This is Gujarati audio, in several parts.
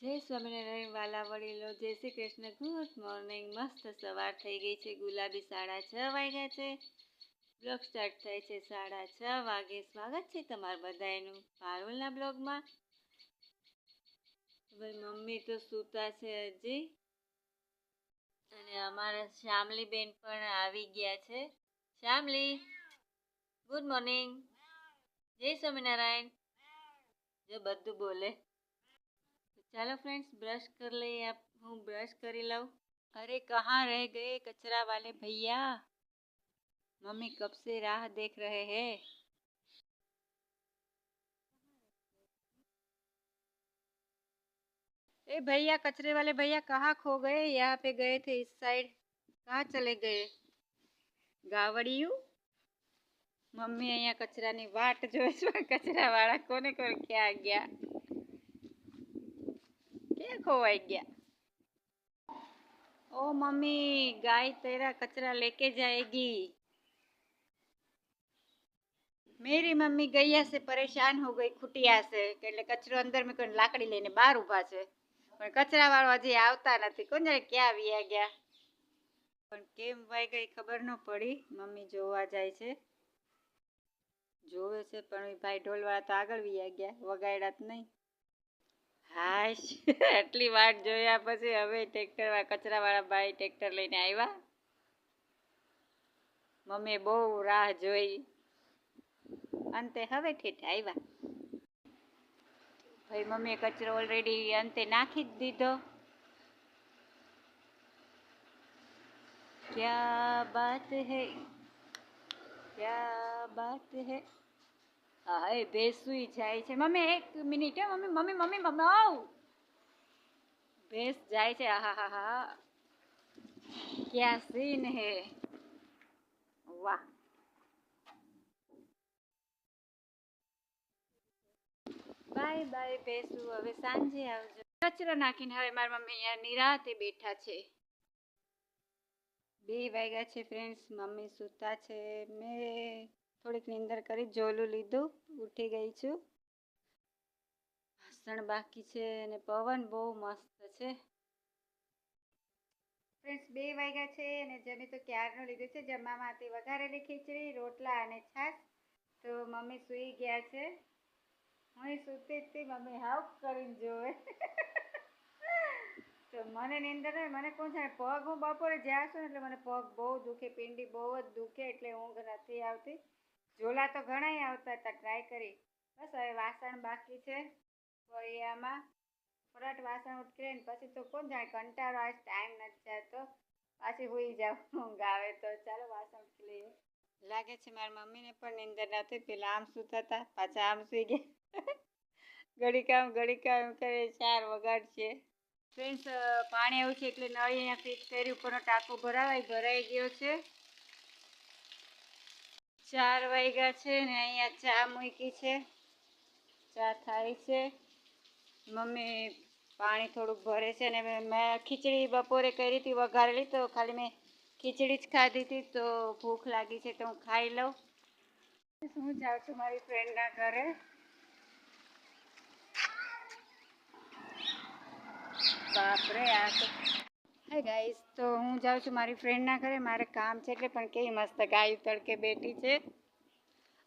જય સ્વામિનારાયણ વાલા વડીલો, જય શ્રી કૃષ્ણ. Good morning. મસ્ત સવાર થઈ ગઈ છે. ગુલાબી 6:30 વાગ્યા છે. બ્લોગ સ્ટાર્ટ થાય છે 6:30 વાગે. સ્વાગત છે તમારા બધાનું પારુલના બ્લોગમાં. ભાઈ મમ્મી તો સૂતા છે હજી, અને અમારા શ્યામલી બેન પણ આવી ગયા છે. Shyamali, good morning. જય સ્વામિનારાયણ. જો બધું બોલે. चलो फ्रेंड्स, ब्रश कर ले. आप हूँ ब्रश करी लूँ. अरे कहाँ रह गए कचरा वाले भैया? मम्मी कब से राह देख रहे हैं. ए भैया, कचरे वाले भैया कहाँ खो गए? यहाँ पे गए थे इस साइड, कहाँ चले गए? गावड़िયું મમ્મી અહીંયા કચરાની વાટ જોઈ છે. કચરાવાળા કોને કોને ક્યાં ગયા, ક્યાં ખોવાઈ ગયા? ओ मम्मी, गाय तेरा कचरा लेके जाएगी. मेरी मम्मी गैया से परेशान हो गई, खुटिया से. એટલે કચરો અંદર મેં કોઈ લાકડી લઈને બહાર ઊભા છે, પણ કચરાવાળો હજી આવતા નથી. કોણ જાણે ક્યાં વ્યા ગયા, પણ કેમ વાઈ ગઈ ખબર ન પડી. મમ્મી જોવા જાય છે, જોવે છે, પણ ભાઈ ઢોલવાળા તો આગળ વ્યા ગયા, વગાડ્યા જ નહીં. હાશ, આટલી વાટ જોયા પછી હવે કચરાવાળા ભાઈ ટ્રેક્ટર લઈને આવ્યા. મમ્મીએ બહુ રાહ જોઈ, અંતે હવે ઠેઠ આવ્યા. ભાઈ મમ્મીએ કચરો ઓલરેડી અંતે નાખી જ દીધો. ક્યા બાત હે, ક્યા બાત હે. હા, એ ભેંસ સુઈ જાય છે. મમ્મી એક minute. Mummy mummy mummy mummy આવ, ભેંસ જાય છે. હા હા હા, ક્યા સીન હે, વાહ. બાય બાય ભેંસુ, હવે સાંજે આવજો. કચરો નાખીને હવે મારી મમ્મી અહીંયા નિરાતે બેઠા છે. 2 વાગ્યા છે ફ્રેન્ડ્સ. મમ્મી સૂતા છે. મેં થોડીક નીંદર કરી, જોલું લીધું, ઉઠી ગઈ છું. વાસણ બાકી છે અને પવન બહુ મસ્ત છે. ફ્રેન્ડ્સ 2 વાગ્યા છે અને જમી તો ક્યારનું લીધું છે. જમવામાંથી વઘારેલી ખીચડી, રોટલા અને છાશ. તો મમ્મી સૂઈ ગયા છે. હું સૂતી હતી, મમ્મી હાવ કરીને જોવે. તો મને નીંદર નહીં, મને કોણ જાણે પગ, હું બપોરે જ્યાં છું ને એટલે મને પગ બહુ દુખે, પિંડી બહુ જ દુખે, એટલે ઊંઘ નથી આવતી. ઝોલા તો ઘણાય આવતા હતા, ટ્રાય કરી. બસ હવે વાસણ બાકી છે. ફળિયામાં ફટાફટ વાસણ ઉટકે ને પછી તો કોણ જાણે કંટાળો આવે, ટાઈમ નથી જતો. પાછી હોઈ જાવ ઊંઘ આવે તો. ચાલો વાસણ ઉટકી લઈએ. લાગે છે મારી મમ્મીને પણ નીંદર નથી. પેલા આમ સૂતા હતા, પાછા આમ સૂઈ ગયા. ઘડી કામ કરે, 4 વગાડશે. ફ્રેન્ડ્સ, પાણી આવ્યું છે એટલે નળી અહીંયા ફિટ કરી, ઉપરનો ટાંકો ભરાઈ ગયો છે. 4 વાગ્યા છે ને અહીંયા ચા મૂકી છે, ચા થાય છે. મમ્મી પાણી થોડુંક ભરે છે અને મેં ખીચડી બપોરે કરી હતી વઘારેલી, તો ખાલી મેં ખીચડી જ ખાધી હતી. તો ભૂખ લાગી છે તો હું ખાઈ લઉં. હું જાઉં છું મારી ફ્રેન્ડના ઘરે. બાપરે, આ તો હાય ગાઈસ, તો હું જાઉં છું મારી ફ્રેન્ડના ઘરે. મારે કામ છે એટલે, પણ કેવી મસ્ત ગાય તડકે બેઠી છે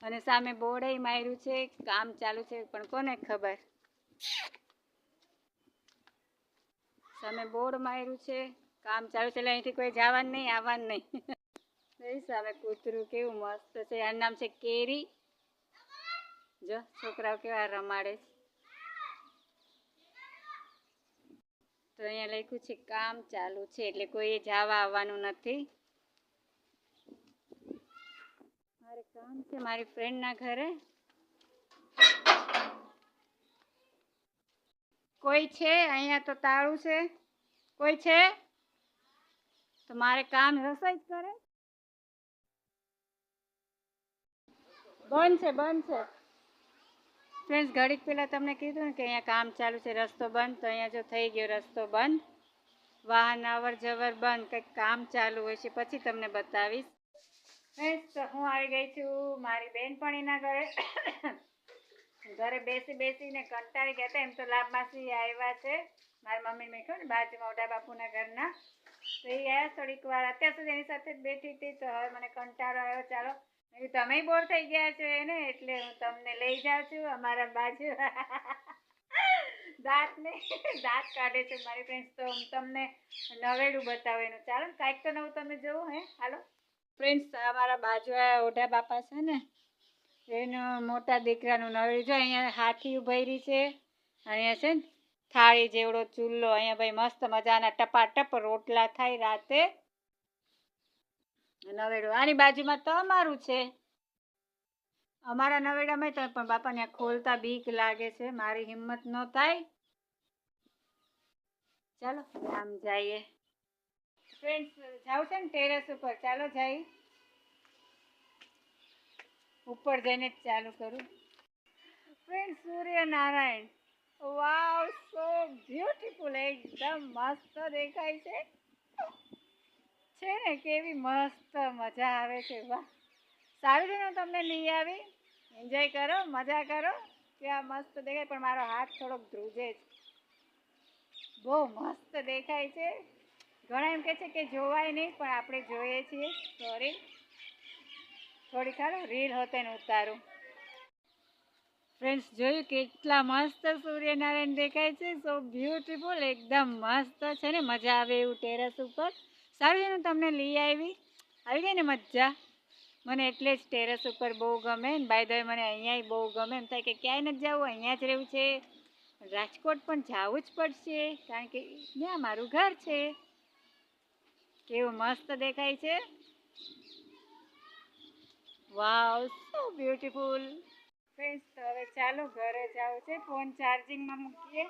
અને સામે બોર્ડે માર્યું છે, કામ ચાલુ છે, પણ કોને ખબર. સામે બોર્ડ માર્યું છે, કામ ચાલુ છે, એટલે અહીંથી કોઈ જવાનું નહીં, આવવાનું નહીં. સામે કૂતરું કેવું મસ્ત છે. આનું નામ છે કેરી. જો છોકરાઓ કેવા રમાડે છે. તો અહીંયા લખ્યું છે કામ ચાલુ છે, એટલે કોઈ જવા આવવાનું નથી. મારે કામ છે મારી ફ્રેન્ડના ઘરે. કોઈ છે અહીંયા? તો તાળું છે. કોઈ છે તો મારે કામ રસોઈ જ કરે. બંધ છે. ફ્રેન્ડ્સ, ઘડીક પહેલાં તમને કીધું ને કે અહીંયા કામ ચાલુ છે, રસ્તો બંધ. તો અહીંયા જો થઈ ગયો રસ્તો બંધ, વાહન અવર જવર બંધ. કંઈક કામ ચાલુ હોય છે, પછી તમને બતાવીશ. ફ્રેન્ડ્સ, હું આવી ગઈ છું મારી બેનપણીના ઘરે. ઘરે બેસી બેસીને કંટાળી ગયા હતા. એમ તો લાભ માસી આવ્યા છે, મારી મમ્મી મેં કહ્યું ને બાજુમાં ઓઢા બાપુના ઘરના, તો એ આવ્યા થોડીક વાર. અત્યાર સુધી એની સાથે જ બેઠી હતી, તો હવે મને કંટાળો આવ્યો. ચાલો તમે બોર થઈ ગયા છો એને, એટલે હું તમને લઈ જાઉં છું અમારા બાજુ. દાંત કાઢે છે મારી ફ્રેન્ડ્સ, તો હું તમને નવેડું બતાવું એનું. ચાલો ને કાંઈક તો નવું તમે જોવો. હાલો ફ્રેન્ડ્સ, અમારા બાજુ ઓઢા બાપા છે ને, એનું મોટા દીકરાનું નવેડું. જો અહીંયા હાથી ઉભરી છે, અહીંયા છે ને થાળી જેવડો ચૂલો. અહીંયા ભાઈ મસ્ત મજાના ટપાટપ રોટલા થાય રાતે. નવેડું આની બાજુમાં તો અમારું છે. અમારા નવેડામાં તો પણ બાપાને ખોલતા બીક લાગે છે, મારી હિંમત ન થાય. ચાલો આમ જઈએ ફ્રેન્ડ્સ. જાવ છે ને ટેરેસ ઉપર, ચાલો જઈ. ઉપર જઈને જ ચાલુ કરું. ફ્રેન્ડ, સૂર્યનારાયણ, વાવ, સો બ્યુટીફુલ, એકદમ મસ્ત દેખાય છે ને, કેવી મસ્ત મજા આવે છે. વાહ, સારું છે ને તમને લઈ આવી. એન્જોય કરો, મજા કરો. ક્યાં મસ્ત દેખાય, પણ મારો હાથ થોડોક ધ્રુજે છે. બહુ મસ્ત દેખાય છે. ઘણા એમ કહે છે કે જોવાય નહીં, પણ આપણે જોઈએ છીએ. સોરી, થોડી ખાલી રીલ હોતે ને ઉતારું. ફ્રેન્ડ્સ, જોયું કેટલા મસ્ત સૂર્યનારાયણ દેખાય છે. સો બ્યુટીફુલ, એકદમ મસ્ત છે ને, મજા આવે એવું ટેરેસ ઉપર. સારું છે ને તમને લઈ આવી ગઈ ને મજા. મને એટલે જ ટેરેસ ઉપર બહુ ગમે. બાય ધ વે મને અહીંયા બહુ ગમે. એમ થાય કે ક્યાંય નથી જવું, અહીંયા જ રહેવું છે. રાજકોટ પણ જવું જ પડશે, કારણ કે ત્યાં મારું ઘર છે. કેવું મસ્ત દેખાય છે. વાવ, સો બ્યુટીફુલ. ફ્રેન્ડ્સ, તો હવે ચાલો ઘરે જવું છે. ફોન ચાર્જિંગમાં મૂકીએ.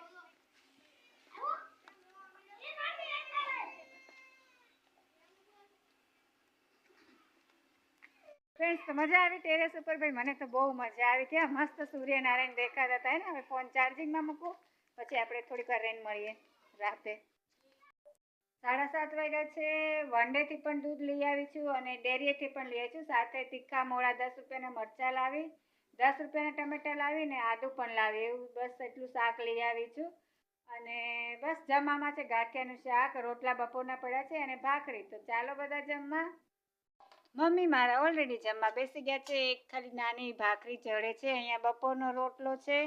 ફ્રેન્ડ્સ, તો મજા આવી ટેરેસ ઉપર. ભાઈ મને તો બહુ મજા આવી. ક્યાં મસ્ત સૂર્યનારાયણ દેખાતા હતા ને. હવે ફોન ચાર્જિંગમાં મૂકું, પછી આપણે થોડીક વાર રહીને મળીએ રાતે. 7:30 વાગ્યા છે. વનડેથી પણ દૂધ લઈ આવી છું અને ડેરીએથી પણ લઈ આવી છું. સાથે તીખા મોળા 10 રૂપિયાના મરચાં લાવી, 10 રૂપિયાના ટમેટા લાવી ને આદુ પણ લાવી. એવું બસ એટલું શાક લઈ આવી છું. અને બસ જમવામાં છે ગાંઠિયાનું શાક, રોટલા બપોરના પડ્યા છે અને ભાખરી. તો ચાલો બધા જમવા. મમ્મી મારા ઓલરેડી જમવા બેસી ગયા છે. એક ખાલી નાની ભાખરી ચડે છે. અહીંયા બપોરનો રોટલો છે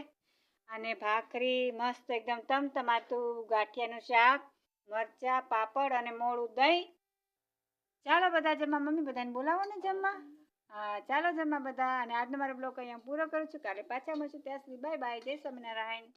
અને ભાખરી મસ્ત એકદમ તમતમાતું ગાંઠિયાનું શાક, મરચાં, પાપડ અને મોળું દહીં. ચાલો બધા જમવા. મમ્મી બધાને બોલાવો ને જમવા. હા, ચાલો જમવા બધા. અને આજનો મારો બ્લોગ અહીંયા પૂરો કરું છું. કાલે પાછા મળશું. ત્યાં સુધી બાય બાય. જય સ્વામિનારાયણ.